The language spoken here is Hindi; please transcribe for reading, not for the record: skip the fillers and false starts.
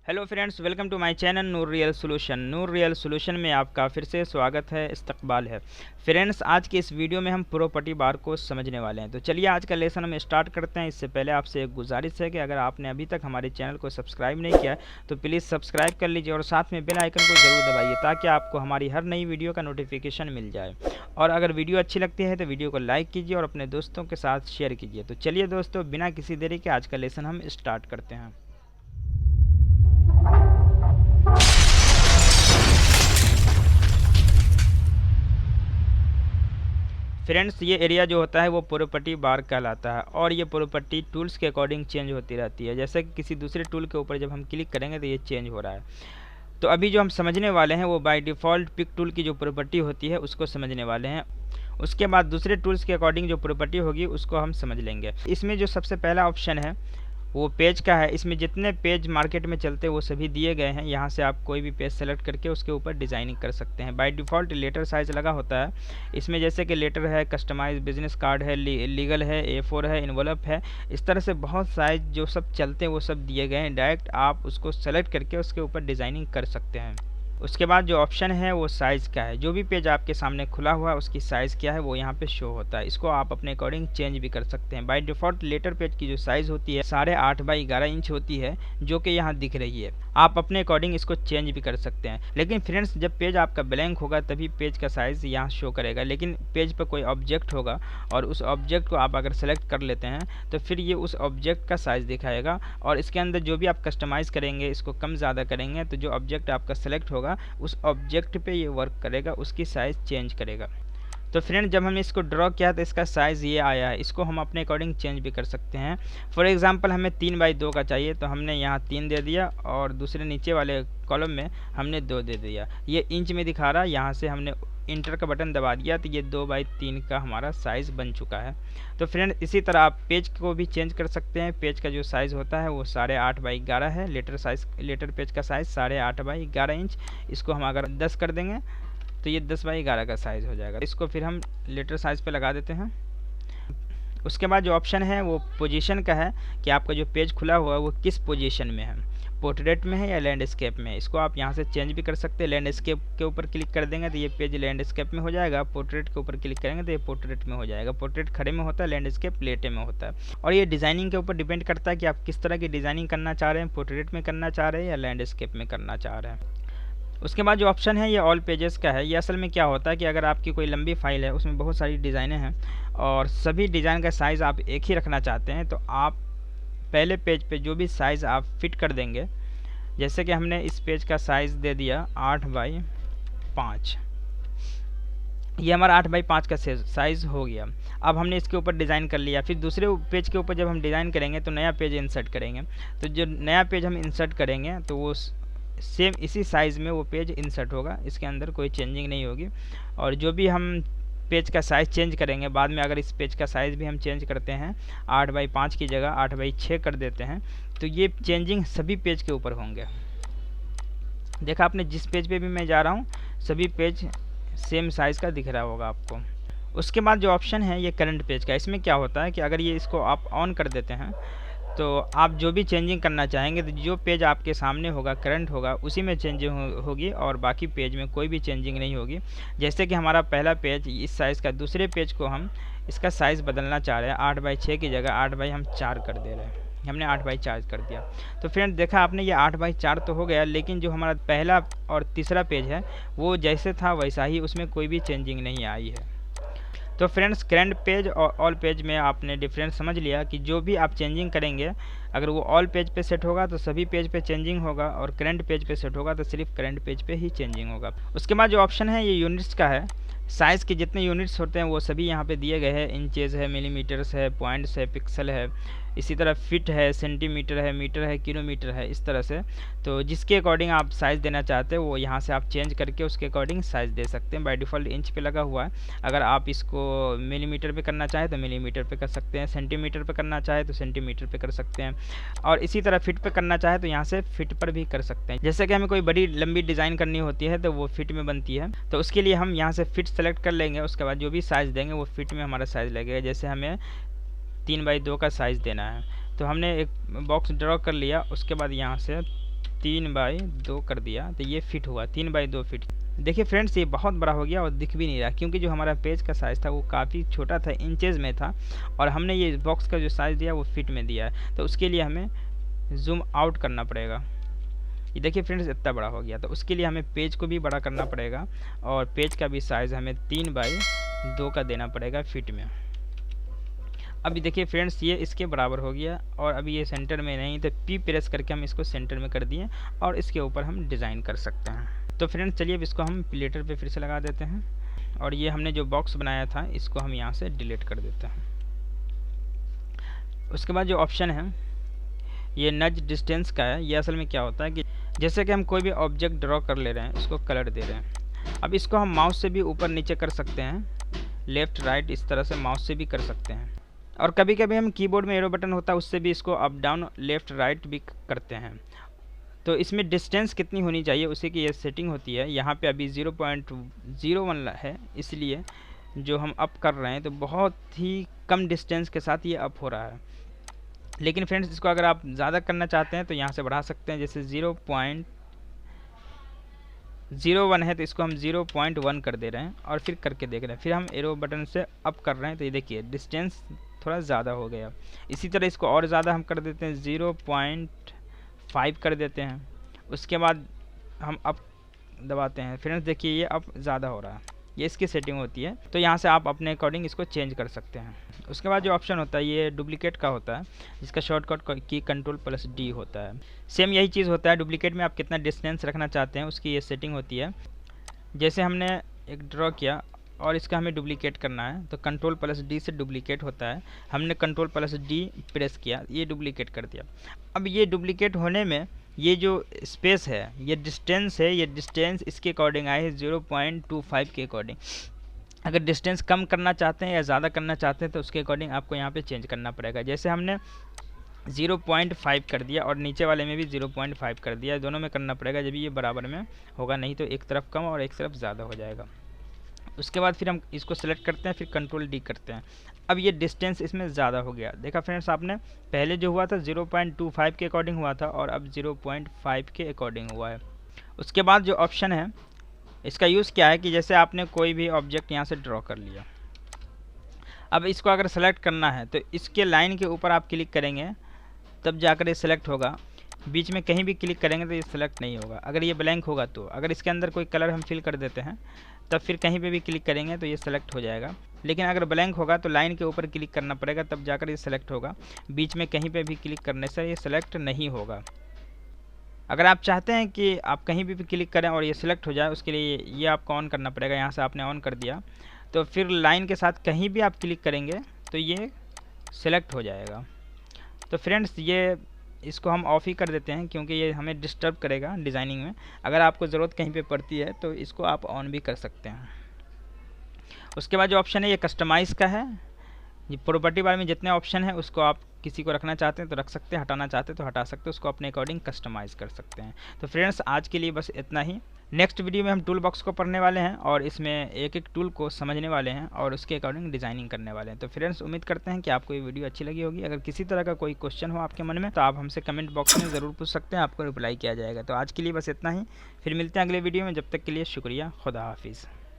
Hello friends, welcome to my channel Noor real solution में आपका फिर से स्वागत है, इस्तकबाल है। फ्रेंड्स, आज के इस वीडियो में हम प्रॉपर्टी बार को समझने वाले हैं। तो चलिए आज का लेसन हम स्टार्ट करते हैं। इससे पहले आपसे एक गुजारिश है कि अगर आपने अभी तक हमारे चैनल को सब्सक्राइब नहीं किया तो प्लीज़ सब्सक्राइब कर लीजिए और साथ में बेल आइकन को ज़रूर दबाइए ताकि आपको हमारी हर नई वीडियो का नोटिफिकेशन मिल जाए। और अगर वीडियो अच्छी लगती है तो वीडियो को लाइक कीजिए और अपने दोस्तों के साथ शेयर कीजिए। तो चलिए दोस्तों, बिना किसी देरी के आज का लेसन हम स्टार्ट करते हैं। फ्रेंड्स, ये एरिया जो होता है वो प्रॉपर्टी बार कहलाता है और ये प्रॉपर्टी टूल्स के अकॉर्डिंग चेंज होती रहती है। जैसे कि किसी दूसरे टूल के ऊपर जब हम क्लिक करेंगे तो ये चेंज हो रहा है। तो अभी जो हम समझने वाले हैं वो बाय डिफ़ॉल्ट पिक टूल की जो प्रॉपर्टी होती है उसको समझने वाले हैं। उसके बाद दूसरे टूल्स के अकॉर्डिंग जो प्रॉपर्टी होगी उसको हम समझ लेंगे। इसमें जो सबसे पहला ऑप्शन है वो पेज का है। इसमें जितने पेज मार्केट में चलते हैं वो सभी दिए गए हैं। यहाँ से आप कोई भी पेज सेलेक्ट करके उसके ऊपर डिज़ाइनिंग कर सकते हैं। बाय डिफ़ॉल्ट लेटर साइज़ लगा होता है। इसमें जैसे कि लेटर है, कस्टमाइज बिजनेस कार्ड है, लीगल है, A4 है, इन्वलप है, इस तरह से बहुत साइज जो सब चलते हैं वो सब दिए गए हैं। डायरेक्ट आप उसको सेलेक्ट करके उसके ऊपर डिज़ाइनिंग कर सकते हैं। उसके बाद जो ऑप्शन है वो साइज़ का है। जो भी पेज आपके सामने खुला हुआ है उसकी साइज़ क्या है वो यहाँ पे शो होता है। इसको आप अपने अकॉर्डिंग चेंज भी कर सकते हैं। बाय डिफ़ॉल्ट लेटर पेज की जो साइज़ होती है 8.5 बाई 11 इंच होती है, जो कि यहाँ दिख रही है। आप अपने अकॉर्डिंग इसको चेंज भी कर सकते हैं। लेकिन फ्रेंड्स, जब पेज आपका ब्लैंक होगा तभी पेज का साइज़ यहाँ शो करेगा। लेकिन पेज पर कोई ऑब्जेक्ट होगा और उस ऑब्जेक्ट को आप अगर सेलेक्ट कर लेते हैं तो फिर ये उस ऑब्जेक्ट का साइज़ दिखाएगा और इसके अंदर जो भी आप कस्टमाइज़ करेंगे, इसको कम ज़्यादा करेंगे तो जो ऑब्जेक्ट आपका सेलेक्ट होगा उस ऑब्जेक्ट पे ये वर्क करेगा, उसकी साइज़ चेंज करेगा। तो फ्रेंड, जब हमने इसको ड्रॉ किया तो इसका साइज़ ये आया है। इसको हम अपने अकॉर्डिंग चेंज भी कर सकते हैं। फॉर एग्जांपल हमें 3 बाई 2 का चाहिए तो हमने यहाँ 3 दे दिया और दूसरे नीचे वाले कॉलम में हमने 2 दे दिया। ये इंच में दिखा रहा है, यहाँ से हमने इंटर का बटन दबा दिया तो ये 2 बाई 3 का हमारा साइज़ बन चुका है। तो फ्रेंड, इसी तरह आप पेज को भी चेंज कर सकते हैं। पेज का जो साइज़ होता है वो 8.5 बाई 11 है। लेटर पेज का साइज़ 8.5 बाई 11 इंच। इसको हम अगर 10 कर देंगे तो ये 10 बाई 11 का साइज़ हो जाएगा। इसको फिर हम लेटर साइज़ पे लगा देते हैं। उसके बाद जो ऑप्शन है वो पोजीशन का है कि आपका जो पेज खुला हुआ है वो किस पोजीशन में है, पोर्ट्रेट में है या लैंडस्केप में। इसको आप यहाँ से चेंज भी कर सकते हैं। लैंडस्केप के ऊपर क्लिक कर देंगे तो ये पेज लैंडस्केप में हो जाएगा। पोर्ट्रेट के ऊपर क्लिक करेंगे तो ये पोर्ट्रेट में हो जाएगा। पोर्ट्रेट खड़े में होता है, लैंडस्केप लेटे में होता है। और ये डिज़ाइनिंग के ऊपर डिपेंड करता है कि आप किस तरह की डिज़ाइनिंग करना चाह रहे हैं, पोर्ट्रेट में करना चाह रहे हैं या लैंडस्केप में करना चाह रहे हैं। उसके बाद जो ऑप्शन है ये ऑल पेजेस का है। ये असल में क्या होता है कि अगर आपकी कोई लंबी फाइल है उसमें बहुत सारी डिज़ाइनें हैं और सभी डिज़ाइन का साइज़ आप एक ही रखना चाहते हैं तो आप पहले पेज पे जो भी साइज़ आप फिट कर देंगे, जैसे कि हमने इस पेज का साइज़ दे दिया 8 बाई 5। ये हमारा 8 बाई 5 का साइज़ हो गया। अब हमने इसके ऊपर डिज़ाइन कर लिया। फिर दूसरे पेज के ऊपर जब हम डिज़ाइन करेंगे तो नया पेज इंसर्ट करेंगे। तो जो नया पेज हम इंसर्ट करेंगे तो वो सेम इसी साइज़ में वो पेज इंसर्ट होगा। इसके अंदर कोई चेंजिंग नहीं होगी। और जो भी हम पेज का साइज़ चेंज करेंगे बाद में, अगर इस पेज का साइज़ भी हम चेंज करते हैं 8 बाई 5 की जगह 8 बाई 6 कर देते हैं तो ये चेंजिंग सभी पेज के ऊपर होंगे। देखा आपने, जिस पेज पे भी मैं जा रहा हूँ सभी पेज सेम साइज़ का दिख रहा होगा आपको। उसके बाद जो ऑप्शन है ये करंट पेज का। इसमें क्या होता है कि अगर ये इसको आप ऑन कर देते हैं तो आप जो भी चेंजिंग करना चाहेंगे तो जो पेज आपके सामने होगा, करंट होगा, उसी में चेंजिंग होगी और बाकी पेज में कोई भी चेंजिंग नहीं होगी। जैसे कि हमारा पहला पेज इस साइज़ का, दूसरे पेज को हम इसका साइज़ बदलना चाह रहे हैं। 8 बाई 6 की जगह 8 बाई हम 4 कर दे रहे हैं। हमने 8 बाई 4 कर दिया। तो फ्रेंड, देखा आपने, ये 8 बाई 4 तो हो गया, लेकिन जो हमारा पहला और तीसरा पेज है वो जैसे था वैसा ही, उसमें कोई भी चेंजिंग नहीं आई है। तो फ्रेंड्स, करंट पेज और ऑल पेज में आपने डिफरेंस समझ लिया कि जो भी आप चेंजिंग करेंगे अगर वो ऑल पेज पे सेट होगा तो सभी पेज पे चेंजिंग होगा और करंट पेज पे सेट होगा तो सिर्फ करंट पेज पे ही चेंजिंग होगा। उसके बाद जो ऑप्शन है ये यूनिट्स का है। साइज़ के जितने यूनिट्स होते हैं वो सभी यहाँ पे दिए गए हैं। इंचेस है, मिलीमीटर्स है, पॉइंट्स है, पिक्सल है, इसी तरह फिट है, सेंटीमीटर है, मीटर है, किलोमीटर है, इस तरह से। तो जिसके अकॉर्डिंग आप साइज़ देना चाहते हैं वो यहाँ से आप चेंज करके उसके अकॉर्डिंग साइज़ दे सकते हैं। बाय डिफ़ॉल्ट इंच पे लगा हुआ है। अगर आप इसको मिलीमीटर पे करना चाहें तो मिलीमीटर पे कर सकते हैं, सेंटीमीटर पे करना चाहे तो सेंटीमीटर पे कर सकते हैं और इसी तरह फिट पे करना चाहे तो यहाँ से फिट पर भी कर सकते हैं। जैसे कि हमें कोई बड़ी लंबी डिज़ाइन करनी होती है तो वो फिट में बनती है, तो उसके लिए हम यहाँ से फिट सेलेक्ट कर लेंगे। उसके बाद जो भी साइज़ देंगे वो फिट में हमारा साइज़ लगेगा। जैसे हमें 3 बाई 2 का साइज़ देना है तो हमने एक बॉक्स ड्रॉ कर लिया। उसके बाद यहाँ से 3/2 कर दिया तो ये फिट हुआ, 3/2 फिट। देखिए फ्रेंड्स ये बहुत बड़ा हो गया और दिख भी नहीं रहा, क्योंकि जो हमारा पेज का साइज़ था वो काफ़ी छोटा था, इंचेस में था, और हमने ये बॉक्स का जो साइज़ दिया वो फिट में दिया है। तो उसके लिए हमें जूम आउट करना पड़ेगा। ये देखिए फ्रेंड्स इतना बड़ा हो गया, तो उसके लिए हमें पेज को भी बड़ा करना पड़ेगा और पेज का भी साइज़ हमें 3/2 का देना पड़ेगा फिट में। अभी देखिए फ्रेंड्स ये इसके बराबर हो गया, और अभी ये सेंटर में नहीं, तो P प्रेस करके हम इसको सेंटर में कर दिए और इसके ऊपर हम डिज़ाइन कर सकते हैं। तो फ्रेंड्स चलिए अब इसको हम प्लेटर पे फिर से लगा देते हैं, और ये हमने जो बॉक्स बनाया था इसको हम यहाँ से डिलीट कर देते हैं। उसके बाद जो ऑप्शन है ये नज डिस्टेंस का है। ये असल में क्या होता है कि जैसे कि हम कोई भी ऑब्जेक्ट ड्रॉ कर ले रहे हैं, उसको कलर दे रहे हैं। अब इसको हम माउस से भी ऊपर नीचे कर सकते हैं, लेफ़्ट राइट इस तरह से माउस से भी कर सकते हैं, और कभी कभी हम कीबोर्ड में एरो बटन होता है उससे भी इसको अप डाउन लेफ़्ट राइट भी करते हैं। तो इसमें डिस्टेंस कितनी होनी चाहिए उसी की ये सेटिंग होती है। यहाँ पे अभी 0.01 है, इसलिए जो हम अप कर रहे हैं तो बहुत ही कम डिस्टेंस के साथ ये अप हो रहा है। लेकिन फ्रेंड्स इसको अगर आप ज़्यादा करना चाहते हैं तो यहाँ से बढ़ा सकते हैं, जैसे 0.01 है तो इसको हम 0.1 कर दे रहे हैं और फिर करके देख रहे हैं, फिर हम एरो बटन से अप कर रहे हैं तो ये देखिए डिस्टेंस थोड़ा ज़्यादा हो गया। इसी तरह इसको और ज़्यादा हम कर देते हैं, 0.5 कर देते हैं। उसके बाद हम अप दबाते हैं, फ्रेंड्स देखिए ये अप ज़्यादा हो रहा है, ये इसकी सेटिंग होती है। तो यहाँ से आप अपने अकॉर्डिंग इसको चेंज कर सकते हैं। उसके बाद जो ऑप्शन होता है ये डुप्लीकेट का होता है, जिसका शॉर्टकट की Ctrl+D होता है। सेम यही चीज़ होता है, डुप्लीकेट में आप कितना डिस्टेंस रखना चाहते हैं उसकी ये सेटिंग होती है। जैसे हमने एक ड्रॉ किया और इसका हमें डुप्लीकेट करना है तो Ctrl+D से डुप्लीकेट होता है। हमने Ctrl+D प्रेस किया, ये डुप्लीकेट कर दिया। अब ये डुप्लीकेट होने में ये जो स्पेस है, ये डिस्टेंस है, ये डिस्टेंस इसके अकॉर्डिंग आए है 0.25 के अकॉर्डिंग। अगर डिस्टेंस कम करना चाहते हैं या ज़्यादा करना चाहते हैं तो उसके अकॉर्डिंग आपको यहाँ पे चेंज करना पड़ेगा। जैसे हमने 0.5 कर दिया और नीचे वाले में भी 0.5 कर दिया, दोनों में करना पड़ेगा जब ये बराबर में होगा, नहीं तो एक तरफ कम और एक तरफ ज़्यादा हो जाएगा। उसके बाद फिर हम इसको सेलेक्ट करते हैं, फिर Ctrl+D करते हैं। अब ये डिस्टेंस इसमें ज़्यादा हो गया, देखा फ्रेंड्स आपने, पहले जो हुआ था 0.25 के अकॉर्डिंग हुआ था और अब 0.5 के अकॉर्डिंग हुआ है। उसके बाद जो ऑप्शन है इसका यूज़ क्या है कि जैसे आपने कोई भी ऑब्जेक्ट यहाँ से ड्रॉ कर लिया, अब इसको अगर सेलेक्ट करना है तो इसके लाइन के ऊपर आप क्लिक करेंगे तब जाकर ये सिलेक्ट होगा। बीच में कहीं भी क्लिक करेंगे तो ये सिलेक्ट नहीं होगा। अगर ये ब्लैंक होगा तो, अगर इसके अंदर कोई कलर हम फिल कर देते हैं तब फिर कहीं पे भी क्लिक करेंगे तो ये सिलेक्ट हो जाएगा। लेकिन अगर ब्लैंक होगा तो लाइन के ऊपर क्लिक करना पड़ेगा तब जाकर ये सिलेक्ट होगा। बीच में कहीं पे भी क्लिक करने से ये सिलेक्ट नहीं होगा। अगर आप चाहते हैं कि आप कहीं भी क्लिक करें और ये सिलेक्ट हो जाए, उसके लिए ये आपको ऑन करना पड़ेगा। यहाँ से आपने ऑन कर दिया तो फिर लाइन के साथ कहीं भी आप क्लिक करेंगे तो ये सिलेक्ट हो जाएगा। तो फ्रेंड्स ये इसको हम ऑफ़ ही कर देते हैं क्योंकि ये हमें डिस्टर्ब करेगा डिज़ाइनिंग में। अगर आपको ज़रूरत कहीं पे पड़ती है तो इसको आप ऑन भी कर सकते हैं। उसके बाद जो ऑप्शन है ये कस्टमाइज़ का है। ये प्रॉपर्टी बारे में जितने ऑप्शन है उसको आप किसी को रखना चाहते हैं तो रख सकते हैं, हटाना चाहते हैं तो हटा सकते हैं, उसको अपने अकॉर्डिंग कस्टमाइज़ कर सकते हैं। तो फ्रेंड्स आज के लिए बस इतना ही। नेक्स्ट वीडियो में हम टूल बॉक्स को पढ़ने वाले हैं और इसमें एक एक टूल को समझने वाले हैं और उसके अकॉर्डिंग डिज़ाइनिंग करने वाले हैं। तो फ्रेंड्स उम्मीद करते हैं कि आपको ये वीडियो अच्छी लगी होगी। अगर किसी तरह का कोई क्वेश्चन हो आपके मन में तो आप हमसे कमेंट बॉक्स में ज़रूर पूछ सकते हैं, आपको रिप्लाई किया जाएगा। तो आज के लिए बस इतना ही, फिर मिलते हैं अगले वीडियो में। जब तक के लिए शुक्रिया, खुदा हाफिज़।